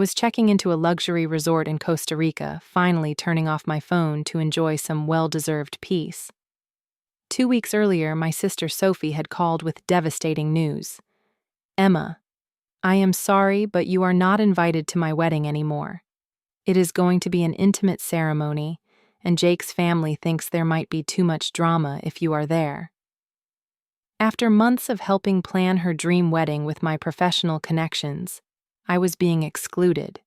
was checking into a luxury resort in Costa Rica, finally turning off my phone to enjoy some well-deserved peace. 2 weeks earlier, my sister Sophie had called with devastating news. "Emma, I am sorry, but you are not invited to my wedding anymore. It is going to be an intimate ceremony, and Jake's family thinks there might be too much drama if you are there." After months of helping plan her dream wedding with my professional connections, I was being excluded.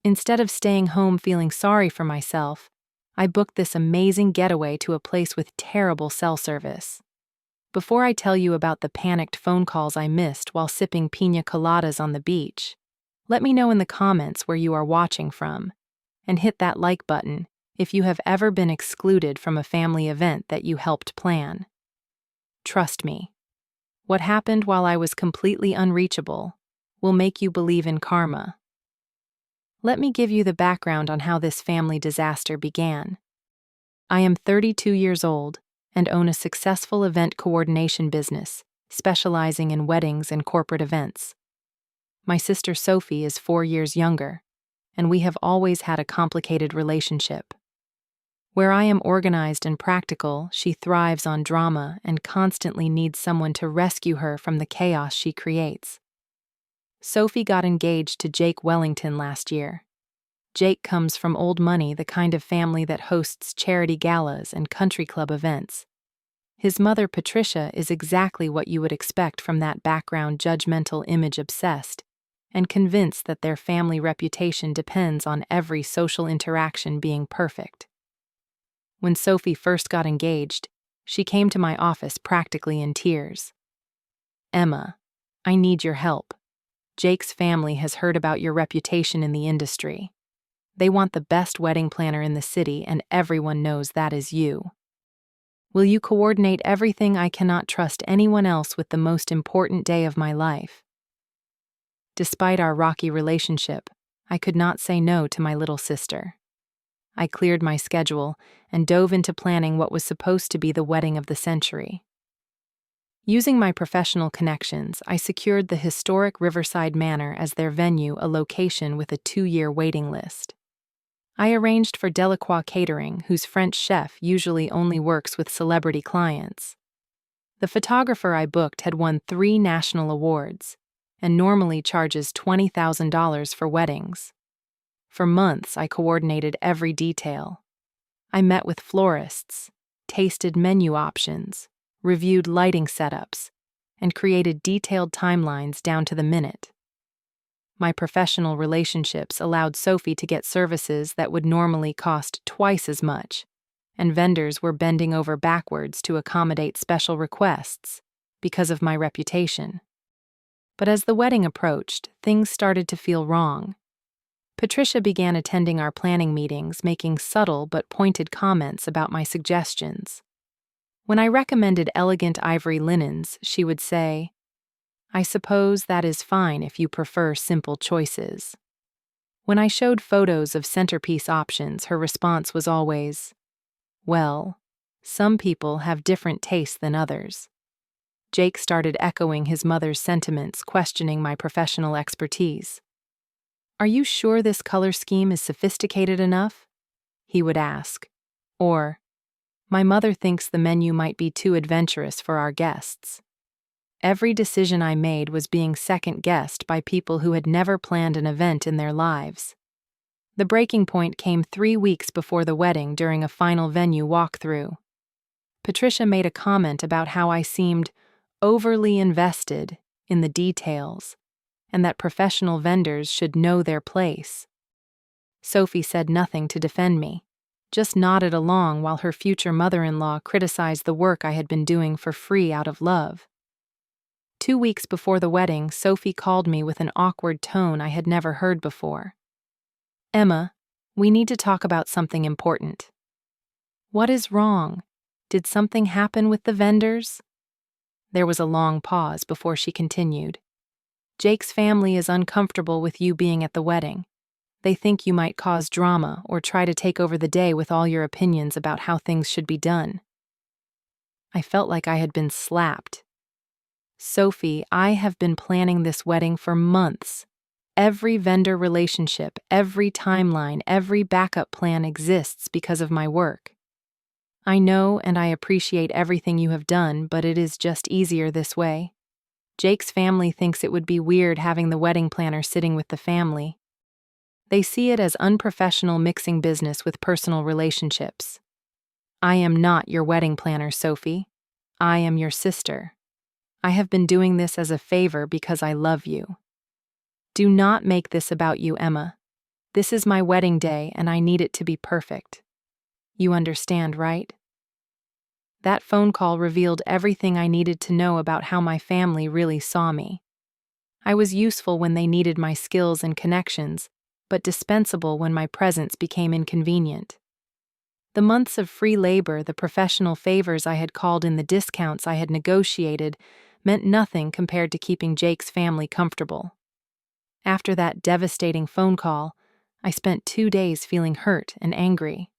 Instead of staying home feeling sorry for myself, I booked this amazing getaway to a place with terrible cell service. Before I tell you about the panicked phone calls I missed while sipping piña coladas on the beach, let me know in the comments where you are watching from, and hit that like button if you have ever been excluded from a family event that you helped plan. Trust me, what happened while I was completely unreachable will make you believe in karma. Let me give you the background on how this family disaster began. I am 32 years old and own a successful event coordination business, specializing in weddings and corporate events. My sister Sophie is 4 years younger, and we have always had a complicated relationship. Where I am organized and practical, she thrives on drama and constantly needs someone to rescue her from the chaos she creates. Sophie got engaged to Jake Wellington last year. Jake comes from old money, the kind of family that hosts charity galas and country club events. His mother, Patricia, is exactly what you would expect from that background, judgmental, image-obsessed, and convinced that their family reputation depends on every social interaction being perfect. When Sophie first got engaged, she came to my office practically in tears. "Emma, I need your help. Jake's family has heard about your reputation in the industry. They want the best wedding planner in the city, and everyone knows that is you. Will you coordinate everything? I cannot trust anyone else with the most important day of my life." Despite our rocky relationship, I could not say no to my little sister. I cleared my schedule and dove into planning what was supposed to be the wedding of the century. Using my professional connections, I secured the historic Riverside Manor as their venue, a location with a 2-year waiting list. I arranged for Delacroix Catering, whose French chef usually only works with celebrity clients. The photographer I booked had won 3 national awards and normally charges $20,000 for weddings. For months, I coordinated every detail. I met with florists, tasted menu options, reviewed lighting setups, and created detailed timelines down to the minute. My professional relationships allowed Sophie to get services that would normally cost twice as much, and vendors were bending over backwards to accommodate special requests because of my reputation. But as the wedding approached, things started to feel wrong. Patricia began attending our planning meetings, making subtle but pointed comments about my suggestions. When I recommended elegant ivory linens, she would say, "I suppose that is fine if you prefer simple choices." When I showed photos of centerpiece options, her response was always, "Well, some people have different tastes than others." Jake started echoing his mother's sentiments, questioning my professional expertise. "Are you sure this color scheme is sophisticated enough?" he would ask. Or, "My mother thinks the menu might be too adventurous for our guests." Every decision I made was being second-guessed by people who had never planned an event in their lives. The breaking point came 3 weeks before the wedding during a final venue walkthrough. Patricia made a comment about how I seemed overly invested in the details, and that professional vendors should know their place. Sophie said nothing to defend me, just nodded along while her future mother-in-law criticized the work I had been doing for free out of love. 2 weeks before the wedding, Sophie called me with an awkward tone I had never heard before. "Emma, we need to talk about something important." "What is wrong? Did something happen with the vendors?" There was a long pause before she continued. "Jake's family is uncomfortable with you being at the wedding. They think you might cause drama or try to take over the day with all your opinions about how things should be done." I felt like I had been slapped. "Sophie, I have been planning this wedding for months. Every vendor relationship, every timeline, every backup plan exists because of my work. I know and I appreciate everything you have done, but it is just easier this way. Jake's family thinks it would be weird having the wedding planner sitting with the family. They see it as unprofessional mixing business with personal relationships. I am not your wedding planner, Sophie. I am your sister. I have been doing this as a favor because I love you. Do not make this about you, Emma. This is my wedding day and I need it to be perfect. You understand, right? That phone call revealed everything I needed to know about how my family really saw me. I was useful when they needed my skills and connections, but dispensable when my presence became inconvenient. The months of free labor, the professional favors I had called in, the discounts I had negotiated, meant nothing compared to keeping Jake's family comfortable. After that devastating phone call, I spent 2 days feeling hurt and angry.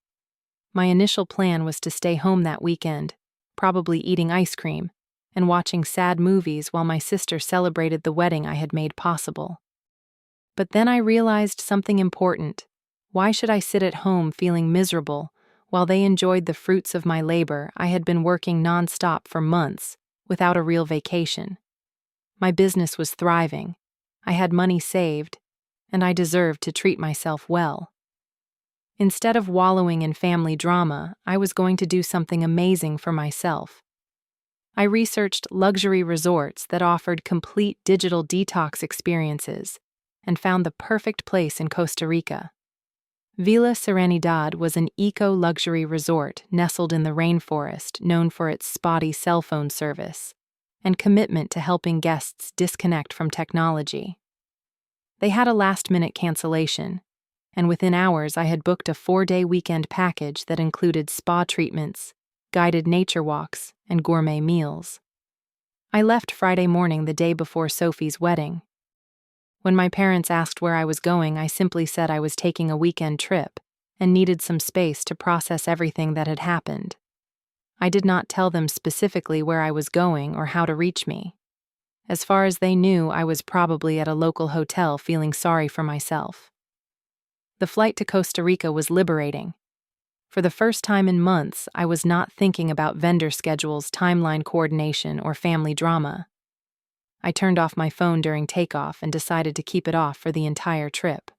My initial plan was to stay home that weekend, probably eating ice cream, and watching sad movies while my sister celebrated the wedding I had made possible. But then I realized something important. Why should I sit at home feeling miserable while they enjoyed the fruits of my labor? I had been working nonstop for months, without a real vacation. My business was thriving, I had money saved, and I deserved to treat myself well. Instead of wallowing in family drama, I was going to do something amazing for myself. I researched luxury resorts that offered complete digital detox experiences and found the perfect place in Costa Rica. Villa Serenidad was an eco-luxury resort nestled in the rainforest, known for its spotty cell phone service and commitment to helping guests disconnect from technology. They had a last-minute cancellation, and within hours I had booked a 4-day weekend package that included spa treatments, guided nature walks, and gourmet meals. I left Friday morning, the day before Sophie's wedding. When my parents asked where I was going, I simply said I was taking a weekend trip and needed some space to process everything that had happened. I did not tell them specifically where I was going or how to reach me. As far as they knew, I was probably at a local hotel feeling sorry for myself. The flight to Costa Rica was liberating. For the first time in months, I was not thinking about vendor schedules, timeline coordination, or family drama. I turned off my phone during takeoff and decided to keep it off for the entire trip.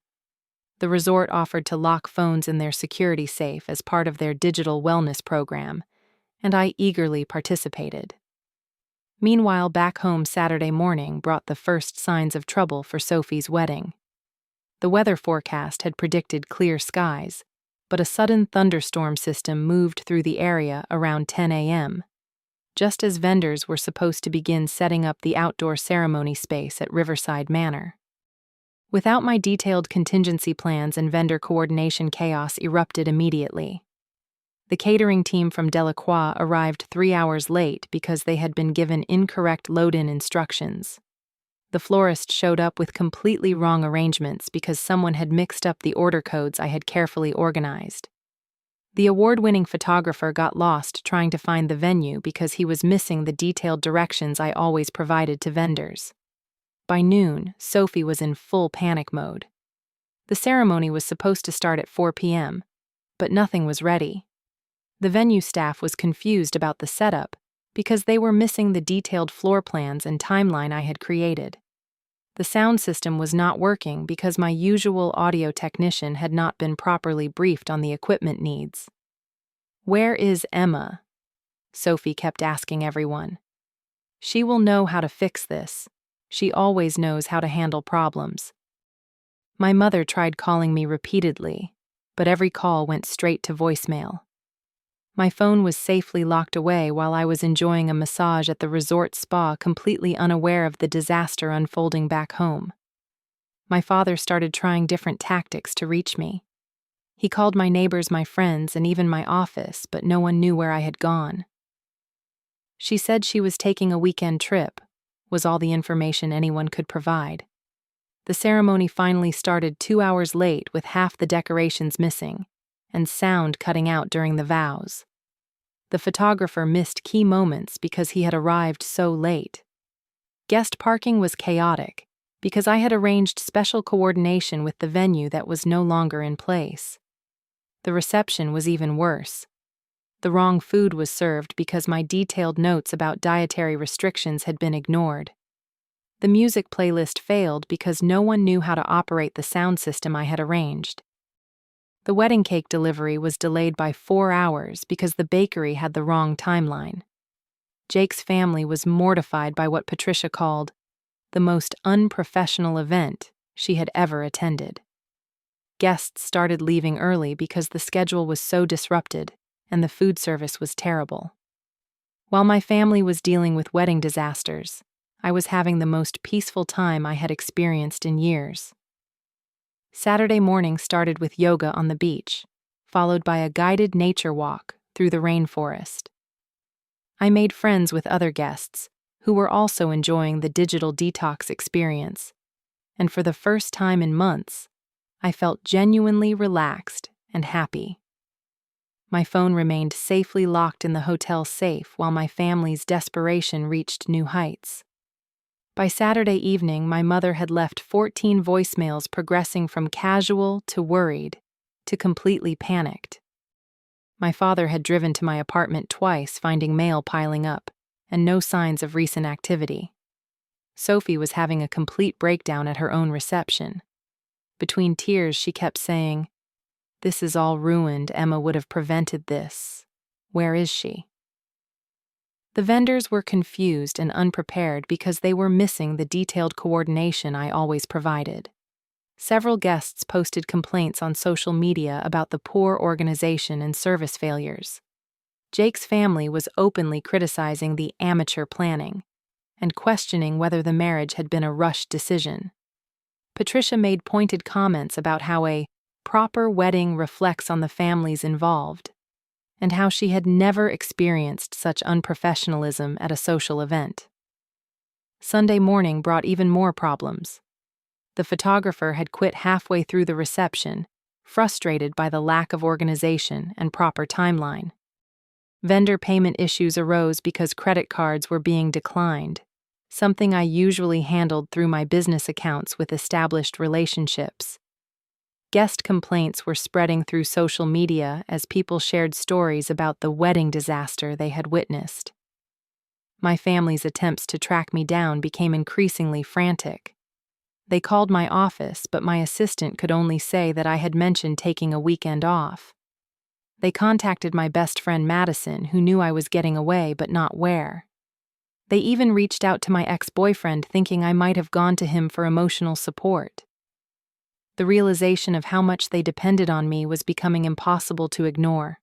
The resort offered to lock phones in their security safe as part of their digital wellness program, and I eagerly participated. Meanwhile, back home, Saturday morning brought the first signs of trouble for Sophie's wedding. The weather forecast had predicted clear skies, but a sudden thunderstorm system moved through the area around 10 a.m., just as vendors were supposed to begin setting up the outdoor ceremony space at Riverside Manor. Without my detailed contingency plans and vendor coordination, chaos erupted immediately. The catering team from Delacroix arrived 3 hours late because they had been given incorrect load-in instructions. The florist showed up with completely wrong arrangements because someone had mixed up the order codes I had carefully organized. The award-winning photographer got lost trying to find the venue because he was missing the detailed directions I always provided to vendors. By noon, Sophie was in full panic mode. The ceremony was supposed to start at 4 p.m., but nothing was ready. The venue staff was confused about the setup because they were missing the detailed floor plans and timeline I had created. The sound system was not working because my usual audio technician had not been properly briefed on the equipment needs. "Where is Emma?" Sophie kept asking everyone. "She will know how to fix this. She always knows how to handle problems." My mother tried calling me repeatedly, but every call went straight to voicemail. My phone was safely locked away while I was enjoying a massage at the resort spa, completely unaware of the disaster unfolding back home. My father started trying different tactics to reach me. He called my neighbors, my friends, and even my office, but no one knew where I had gone. She said she was taking a weekend trip, was all the information anyone could provide. The ceremony finally started 2 hours late with half the decorations missing and sound cutting out during the vows. The photographer missed key moments because he had arrived so late. Guest parking was chaotic because I had arranged special coordination with the venue that was no longer in place. The reception was even worse. The wrong food was served because my detailed notes about dietary restrictions had been ignored. The music playlist failed because no one knew how to operate the sound system I had arranged. The wedding cake delivery was delayed by 4 hours because the bakery had the wrong timeline. Jake's family was mortified by what Patricia called the most unprofessional event she had ever attended. Guests started leaving early because the schedule was so disrupted and the food service was terrible. While my family was dealing with wedding disasters, I was having the most peaceful time I had experienced in years. Saturday morning started with yoga on the beach, followed by a guided nature walk through the rainforest. I made friends with other guests who were also enjoying the digital detox experience, and for the first time in months, I felt genuinely relaxed and happy. My phone remained safely locked in the hotel safe while my family's desperation reached new heights. By Saturday evening, my mother had left 14 voicemails progressing from casual to worried to completely panicked. My father had driven to my apartment twice, finding mail piling up and no signs of recent activity. Sophie was having a complete breakdown at her own reception. Between tears, she kept saying, "This is all ruined. Emma would have prevented this. Where is she?" The vendors were confused and unprepared because they were missing the detailed coordination I always provided. Several guests posted complaints on social media about the poor organization and service failures. Jake's family was openly criticizing the amateur planning and questioning whether the marriage had been a rushed decision. Patricia made pointed comments about how a proper wedding reflects on the families involved, and how she had never experienced such unprofessionalism at a social event. Sunday morning brought even more problems. The photographer had quit halfway through the reception, frustrated by the lack of organization and proper timeline. Vendor payment issues arose because credit cards were being declined, something I usually handled through my business accounts with established relationships. Guest complaints were spreading through social media as people shared stories about the wedding disaster they had witnessed. My family's attempts to track me down became increasingly frantic. They called my office, but my assistant could only say that I had mentioned taking a weekend off. They contacted my best friend Madison, who knew I was getting away but not where. They even reached out to my ex-boyfriend, thinking I might have gone to him for emotional support. The realization of how much they depended on me was becoming impossible to ignore.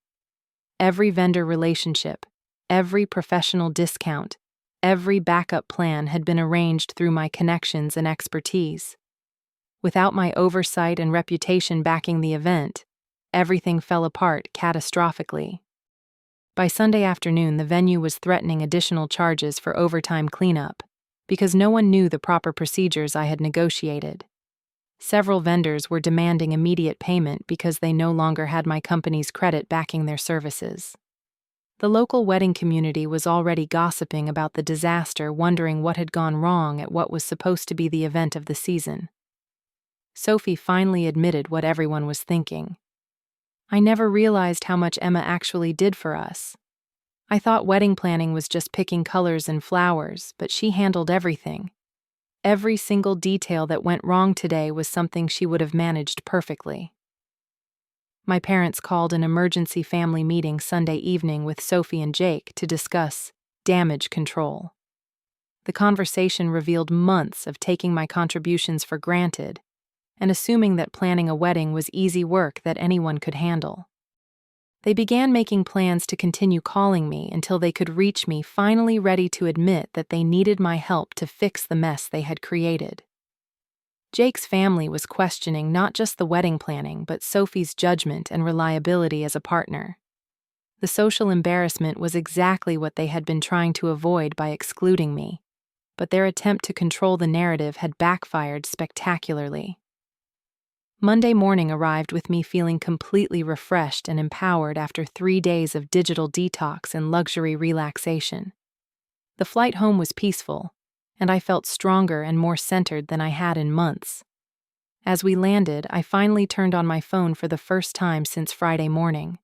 Every vendor relationship, every professional discount, every backup plan had been arranged through my connections and expertise. Without my oversight and reputation backing the event, everything fell apart catastrophically. By Sunday afternoon, the venue was threatening additional charges for overtime cleanup because no one knew the proper procedures I had negotiated. Several vendors were demanding immediate payment because they no longer had my company's credit backing their services. The local wedding community was already gossiping about the disaster, wondering what had gone wrong at what was supposed to be the event of the season. Sophie finally admitted what everyone was thinking. "I never realized how much Emma actually did for us. I thought wedding planning was just picking colors and flowers, but she handled everything. Every single detail that went wrong today was something she would have managed perfectly." My parents called an emergency family meeting Sunday evening with Sophie and Jake to discuss damage control. The conversation revealed months of taking my contributions for granted and assuming that planning a wedding was easy work that anyone could handle. They began making plans to continue calling me until they could reach me, finally ready to admit that they needed my help to fix the mess they had created. Jake's family was questioning not just the wedding planning, but Sophie's judgment and reliability as a partner. The social embarrassment was exactly what they had been trying to avoid by excluding me, but their attempt to control the narrative had backfired spectacularly. Monday morning arrived with me feeling completely refreshed and empowered after 3 days of digital detox and luxury relaxation. The flight home was peaceful, and I felt stronger and more centered than I had in months. As we landed, I finally turned on my phone for the first time since Friday morning.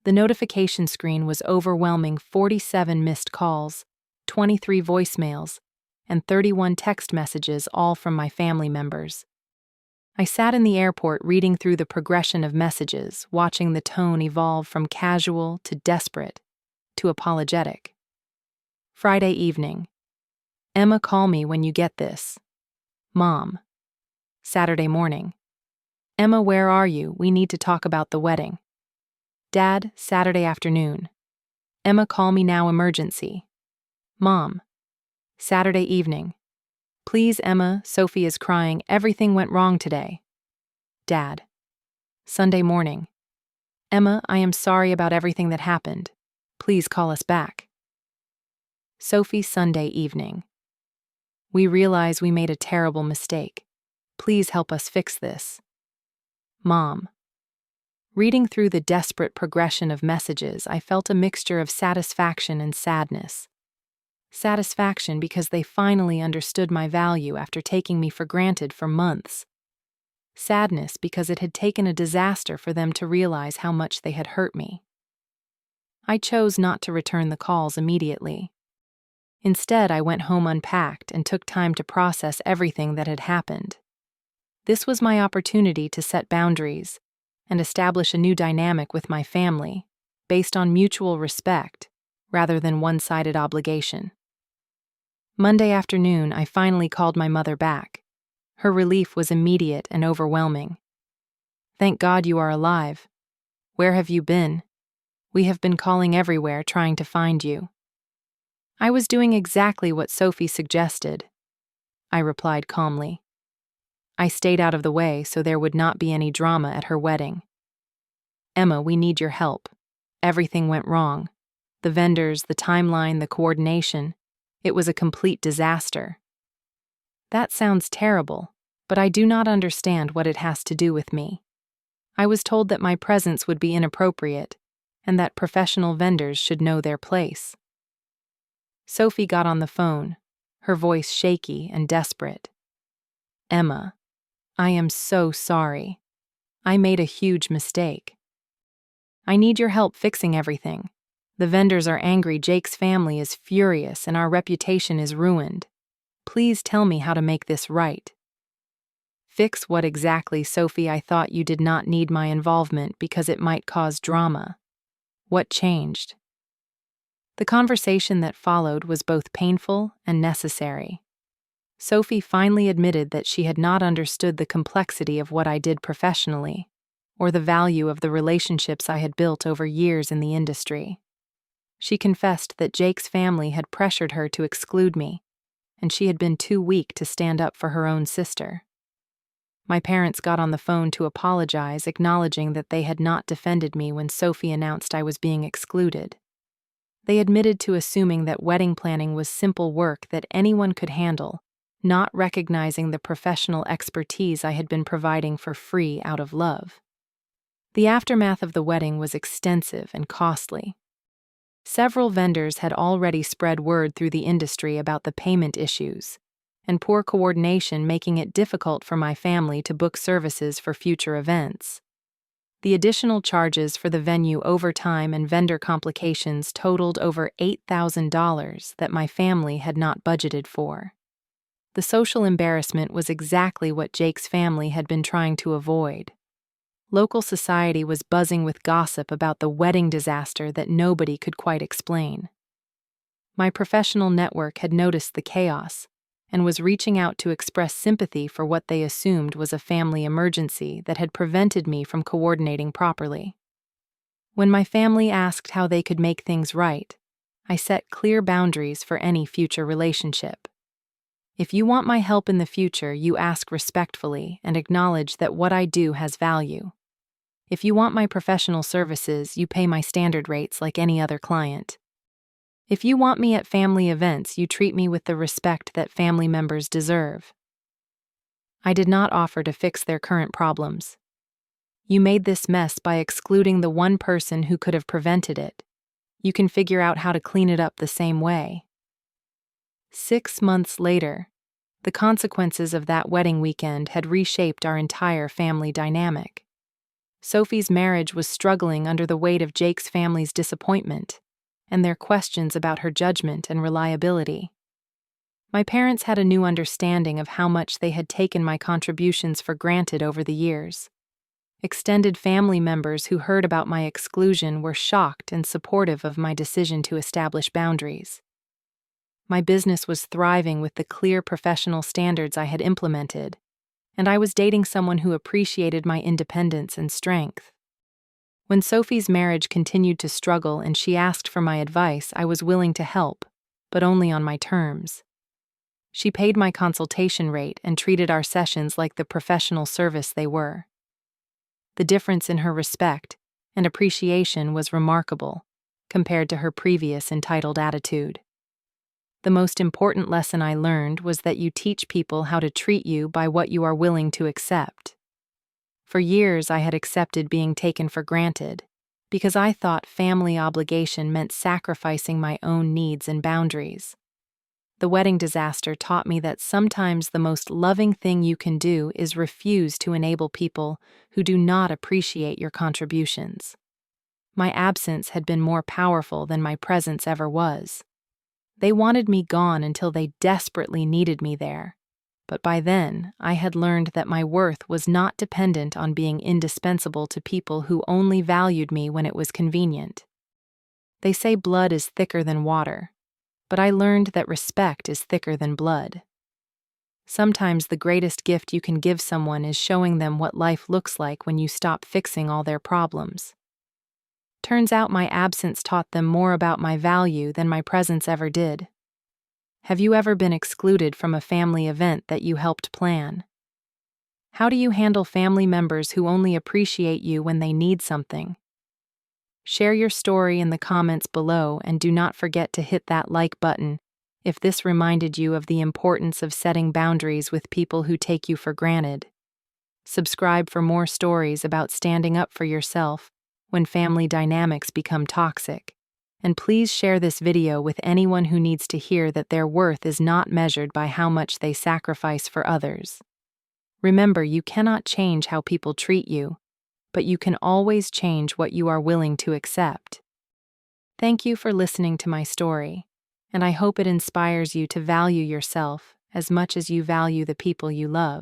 The notification screen was overwhelming: 47 missed calls, 23 voicemails, and 31 text messages, all from my family members. I sat in the airport reading through the progression of messages, watching the tone evolve from casual to desperate to apologetic. Friday evening. Emma, call me when you get this. Mom. Saturday morning. Emma, where are you? We need to talk about the wedding. Dad, Saturday afternoon. Emma, call me now, emergency. Mom. Saturday evening. Please, Emma, Sophie is crying. Everything went wrong today. Dad. Sunday morning. Emma, I am sorry about everything that happened. Please call us back. Sophie, Sunday evening. We realize we made a terrible mistake. Please help us fix this. Mom. Reading through the desperate progression of messages, I felt a mixture of satisfaction and sadness. Satisfaction because they finally understood my value after taking me for granted for months. Sadness because it had taken a disaster for them to realize how much they had hurt me. I chose not to return the calls immediately. Instead, I went home unpacked and took time to process everything that had happened. This was my opportunity to set boundaries and establish a new dynamic with my family, based on mutual respect rather than one-sided obligation. Monday afternoon, I finally called my mother back. Her relief was immediate and overwhelming. Thank God you are alive. Where have you been? We have been calling everywhere trying to find you. I was doing exactly what Sophie suggested, I replied calmly. I stayed out of the way so there would not be any drama at her wedding. Emma, we need your help. Everything went wrong. The vendors, the timeline, the coordination. It was a complete disaster. That sounds terrible, but I do not understand what it has to do with me. I was told that my presence would be inappropriate and that professional vendors should know their place. Sophie got on the phone, her voice shaky and desperate. Emma, I am so sorry. I made a huge mistake. I need your help fixing everything. The vendors are angry, Jake's family is furious, and our reputation is ruined. Please tell me how to make this right. Fix what exactly, Sophie? I thought you did not need my involvement because it might cause drama. What changed? The conversation that followed was both painful and necessary. Sophie finally admitted that she had not understood the complexity of what I did professionally, or the value of the relationships I had built over years in the industry. She confessed that Jake's family had pressured her to exclude me, and she had been too weak to stand up for her own sister. My parents got on the phone to apologize, acknowledging that they had not defended me when Sophie announced I was being excluded. They admitted to assuming that wedding planning was simple work that anyone could handle, not recognizing the professional expertise I had been providing for free out of love. The aftermath of the wedding was extensive and costly. Several vendors had already spread word through the industry about the payment issues, and poor coordination making it difficult for my family to book services for future events. The additional charges for the venue, overtime, and vendor complications totaled over $8,000 that my family had not budgeted for. The social embarrassment was exactly what Jake's family had been trying to avoid. Local society was buzzing with gossip about the wedding disaster that nobody could quite explain. My professional network had noticed the chaos and was reaching out to express sympathy for what they assumed was a family emergency that had prevented me from coordinating properly. When my family asked how they could make things right, I set clear boundaries for any future relationship. If you want my help in the future, you ask respectfully and acknowledge that what I do has value. If you want my professional services, you pay my standard rates like any other client. If you want me at family events, you treat me with the respect that family members deserve. I did not offer to fix their current problems. You made this mess by excluding the one person who could have prevented it. You can figure out how to clean it up the same way. 6 months later, the consequences of that wedding weekend had reshaped our entire family dynamic. Sophie's marriage was struggling under the weight of Jake's family's disappointment and their questions about her judgment and reliability. My parents had a new understanding of how much they had taken my contributions for granted over the years. Extended family members who heard about my exclusion were shocked and supportive of my decision to establish boundaries. My business was thriving with the clear professional standards I had implemented, and I was dating someone who appreciated my independence and strength. When Sophie's marriage continued to struggle and she asked for my advice, I was willing to help, but only on my terms. She paid my consultation rate and treated our sessions like the professional service they were. The difference in her respect and appreciation was remarkable, compared to her previous entitled attitude. The most important lesson I learned was that you teach people how to treat you by what you are willing to accept. For years, I had accepted being taken for granted, because I thought family obligation meant sacrificing my own needs and boundaries. The wedding disaster taught me that sometimes the most loving thing you can do is refuse to enable people who do not appreciate your contributions. My absence had been more powerful than my presence ever was. They wanted me gone until they desperately needed me there. But by then, I had learned that my worth was not dependent on being indispensable to people who only valued me when it was convenient. They say blood is thicker than water, but I learned that respect is thicker than blood. Sometimes the greatest gift you can give someone is showing them what life looks like when you stop fixing all their problems. Turns out my absence taught them more about my value than my presence ever did. Have you ever been excluded from a family event that you helped plan? How do you handle family members who only appreciate you when they need something? Share your story in the comments below and do not forget to hit that like button if this reminded you of the importance of setting boundaries with people who take you for granted. Subscribe for more stories about standing up for yourself when family dynamics become toxic. And please share this video with anyone who needs to hear that their worth is not measured by how much they sacrifice for others. Remember, you cannot change how people treat you, but you can always change what you are willing to accept. Thank you for listening to my story, and I hope it inspires you to value yourself as much as you value the people you love.